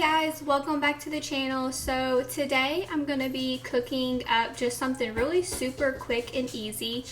guys, welcome back to the channel. So today I'm going to be cooking up just something really super quick and easy.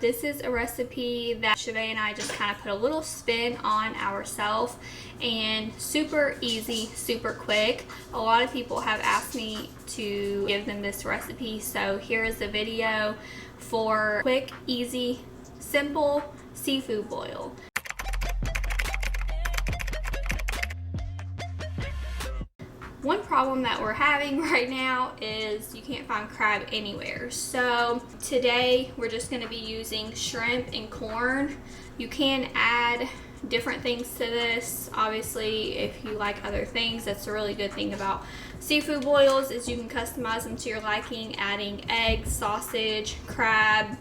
This is a recipe that Chevy and I just kind of put a little spin on ourselves, and super easy, super quick. A lot of people have asked me to give them this recipe, so here is the video for quick, easy, simple seafood boil. One problem that we're having right now is you can't find crab anywhere. So today we're just going to be using shrimp and corn. You can add different things to this. Obviously, if you like other things, that's a really good thing about seafood boils is you can customize them to your liking, adding eggs, sausage, crab,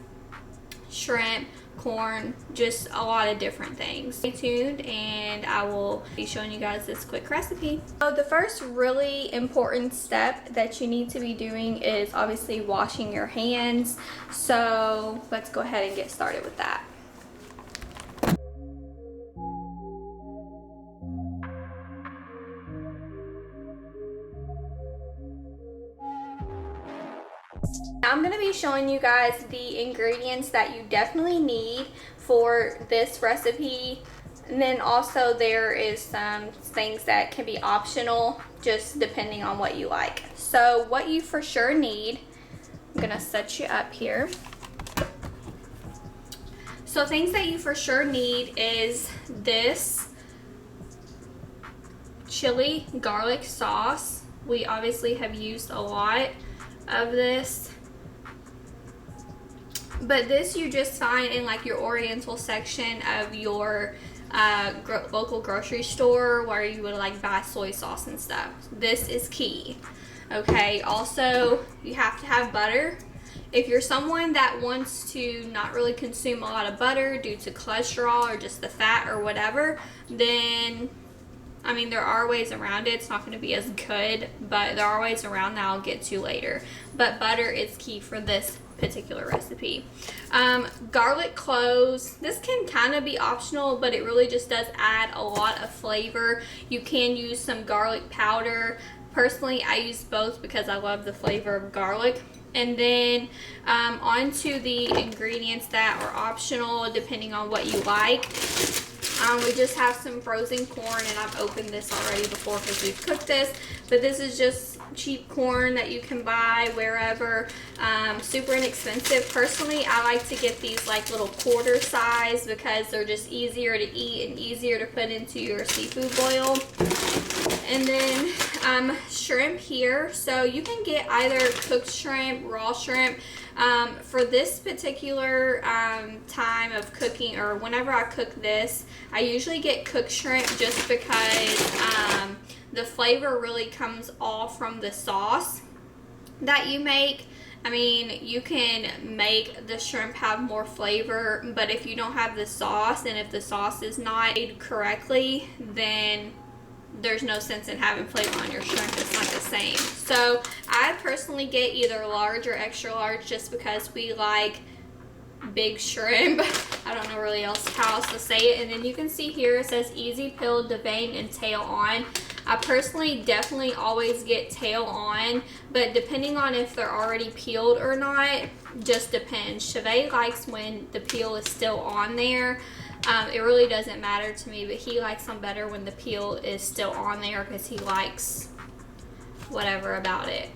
shrimp, corn, just a lot of different things. Stay tuned and I will be showing you guys this quick recipe. So the first really important step that you need to be doing is obviously washing your hands. So let's go ahead and get started with that. I'm going to be showing you guys the ingredients that you definitely need for this recipe, and then also there is some things that can be optional just depending on what you like. So what you for sure need, I'm going to set you up here. So things that you for sure need is this chili garlic sauce. We obviously have used a lot of this, but this you just find in like your oriental section of your local grocery store where you would like buy soy sauce and stuff. This is key. Okay, also you have to have butter. If you're someone that wants to not really consume a lot of butter due to cholesterol or just the fat or whatever, then I mean, there are ways around it. It's not going to be as good, but there are ways around that I'll get to later. But butter is key for this particular recipe. Garlic cloves. This can kind of be optional, but it really just does add a lot of flavor. You can use some garlic powder. Personally, I use both because I love the flavor of garlic. And then onto the ingredients that are optional depending on what you like. We just have some frozen corn, and I've opened this already before because we've cooked this, but this is just cheap corn that you can buy wherever. Super inexpensive. Personally, I like to get these like little quarter size because they're just easier to eat and easier to put into your seafood boil. And then shrimp here, so you can get either cooked shrimp, raw shrimp. For this particular time of cooking, or whenever I cook this, I usually get cooked shrimp just because the flavor really comes all from the sauce that you make. I mean, you can make the shrimp have more flavor, but if you don't have the sauce, and if the sauce is not made correctly, then there's no sense in having flavor on your shrimp. It's not the same. So I personally get either large or extra large just because we like big shrimp. I don't know really how else to say it. And then you can see here it says easy peeled, devein, and tail on. I personally definitely always get tail on, but depending on if they're already peeled or not, just depends. Chevy likes when the peel is still on there. It really doesn't matter to me, but he likes them better when the peel is still on there because he likes whatever about it.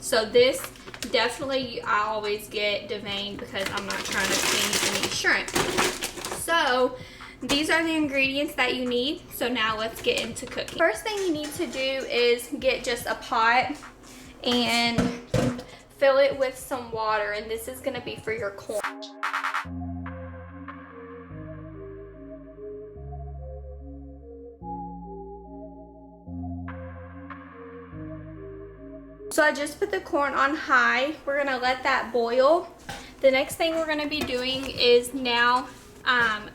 So this definitely I always get deveined because I'm not trying to clean any shrimp. So these are the ingredients that you need. So now let's get into cooking. First thing you need to do is get just a pot and fill it with some water, and this is going to be for your corn. So I just put the corn on high. We're gonna let that boil. The next thing we're gonna be doing is now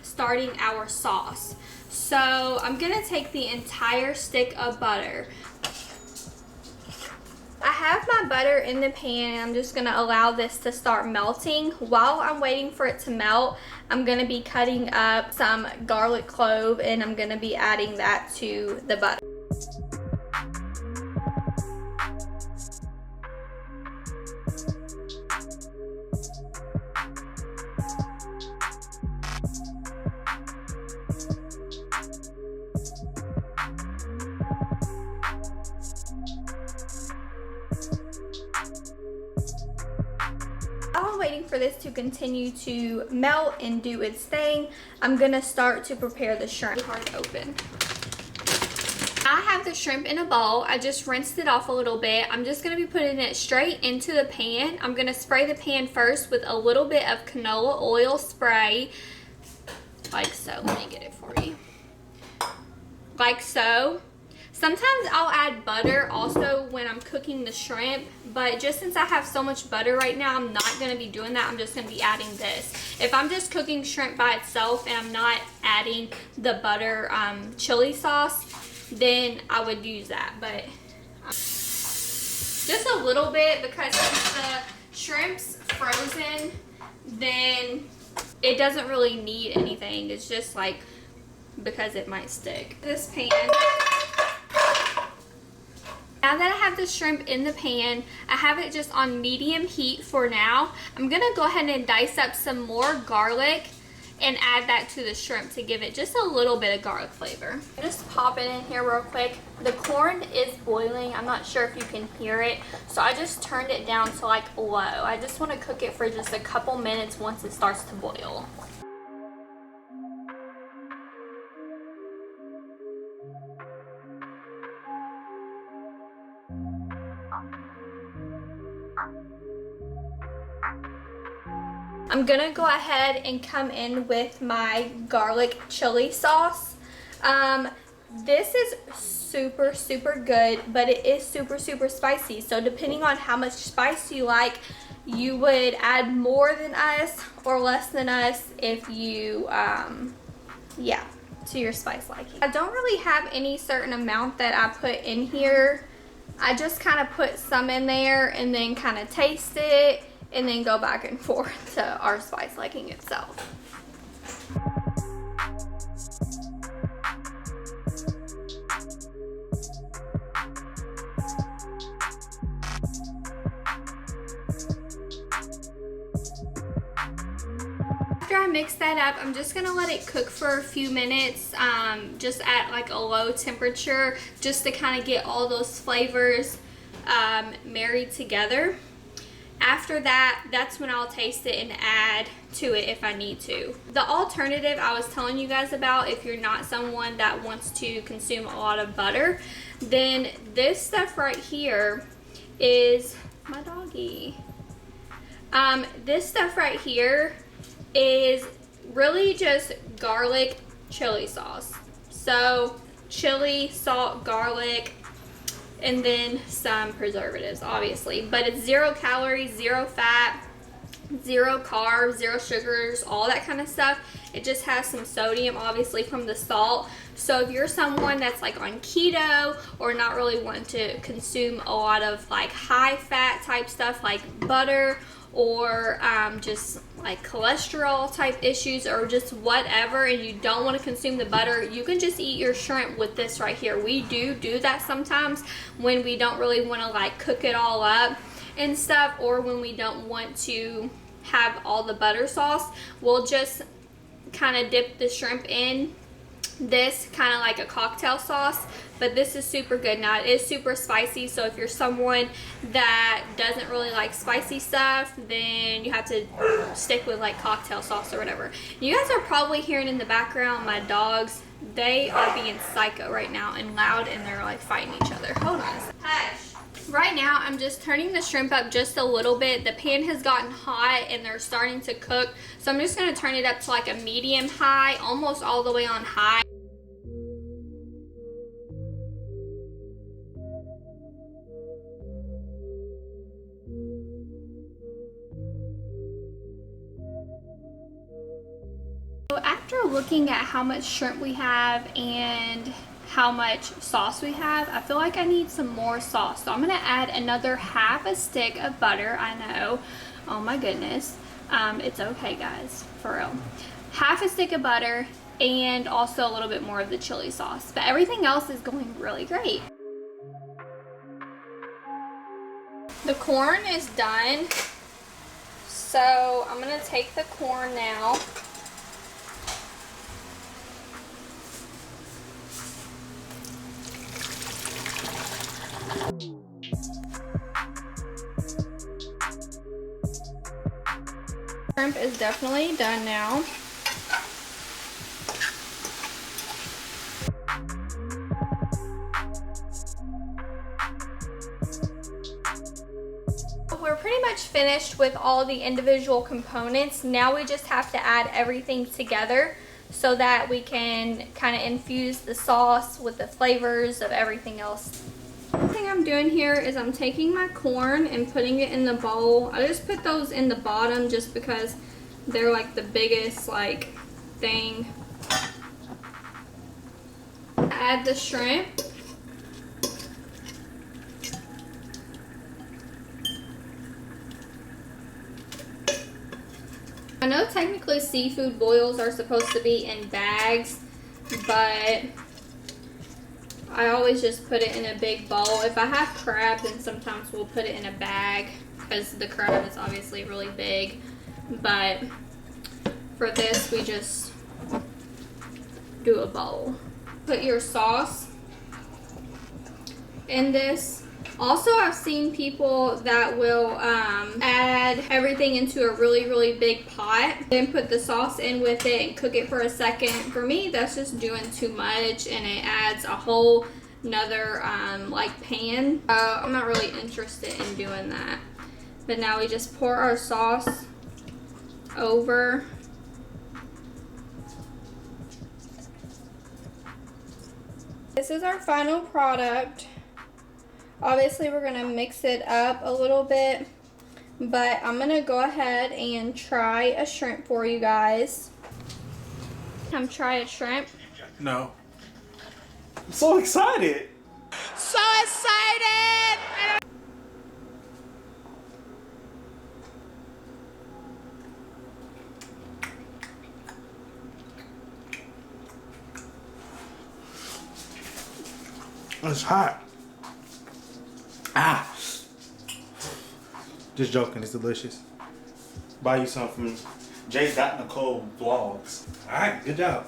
starting our sauce. So I'm gonna take the entire stick of butter. I have my butter in the pan, and I'm just gonna allow this to start melting. While I'm waiting for it to melt, I'm gonna be cutting up some garlic clove, and I'm gonna be adding that to the butter. for this to continue to melt and do its thing, I'm gonna start to prepare the shrimp. Hard to open. I have the shrimp in a bowl. I just rinsed it off a little bit. I'm just gonna be putting it straight into the pan. I'm gonna spray the pan first with a little bit of canola oil spray, like so. Let me get it for you. Like so. Sometimes I'll add butter also when I'm cooking the shrimp, but just since I have so much butter right now, I'm not going to be doing that. I'm just going to be adding this. If I'm just cooking shrimp by itself and I'm not adding the butter chili sauce, then I would use that. But just a little bit, because if the shrimp's frozen, then it doesn't really need anything. It's just like because it might stick. This pan. Now that I have the shrimp in the pan, I have it just on medium heat for now. I'm gonna go ahead and dice up some more garlic and add that to the shrimp to give it just a little bit of garlic flavor. Just pop it in here real quick. The corn is boiling. I'm not sure if you can hear it, so I just turned it down to like low. I just want to cook it for just a couple minutes once it starts to boil. I'm gonna go ahead and come in with my garlic chili sauce. This is super good, but it is super spicy. So depending on how much spice you like, you would add more than us or less than us if you, yeah, to your spice liking. I don't really have any certain amount that I put in here. I just kind of put some in there and then kind of taste it, and then go back and forth to our spice liking itself. After I mix that up, I'm just gonna let it cook for a few minutes, just at like a low temperature, just to kind of get all those flavors married together. After that, that's when I'll taste it and add to it if I need to. The alternative I was telling you guys about, if you're not someone that wants to consume a lot of butter, then this stuff right here is my doggy. This stuff right here is really just garlic chili sauce. So chili, salt, garlic, and then some preservatives, obviously, but it's 0 calories, 0 fat, 0 carbs, 0 sugars, all that kind of stuff. It just has some sodium, obviously, from the salt. So if you're someone that's like on keto or not really wanting to consume a lot of like high fat type stuff like butter, or just like cholesterol type issues, or just whatever, and you don't want to consume the butter, you can just eat your shrimp with this right here. We do that sometimes when we don't really want to like cook it all up and stuff, or when we don't want to have all the butter sauce. We'll just kind of dip the shrimp in this kind of like a cocktail sauce, but this is super good. Now it is super spicy, so if you're someone that doesn't really like spicy stuff, then you have to stick with like cocktail sauce or whatever. You guys are probably hearing in the background my dogs. They are being psycho right now and loud, and they're like fighting each other. Hold on a second. Hush. Right now I'm just turning the shrimp up just a little bit. The pan has gotten hot and they're starting to cook, so I'm just going to turn it up to like a medium high, almost all the way on high. So after looking at how much shrimp we have and how much sauce we have, I feel like I need some more sauce. So I'm gonna add another half a stick of butter. I know, oh my goodness. It's okay guys, for real. Half a stick of butter and also a little bit more of the chili sauce. But everything else is going really great. The corn is done. So I'm gonna take the corn now. Shrimp is definitely done now. We're pretty much finished with all the individual components. Now we just have to add everything together so that we can kind of infuse the sauce with the flavors of everything else. The thing I'm doing here is I'm taking my corn and putting it in the bowl. I just put those in the bottom just because they're like the biggest like thing. Add the shrimp. I know technically seafood boils are supposed to be in bags, but I always just put it in a big bowl. If I have crab, then sometimes we'll put it in a bag because the crab is obviously really big. But for this, we just do a bowl. Put your sauce in this. Also, I've seen people that will add everything into a really big pot, then put the sauce in with it and cook it for a second. For me, that's just doing too much, and it adds a whole nother like pan. I'm not really interested in doing that. But now we just pour our sauce over. This is our final product. Obviously, we're gonna mix it up a little bit, but I'm gonna go ahead and try a shrimp for you guys. Come try a shrimp. No. I'm so excited. So excited! It's hot. Ah. Just joking, it's delicious. Buy you some from J.Nicole Vlogs. Alright, good job.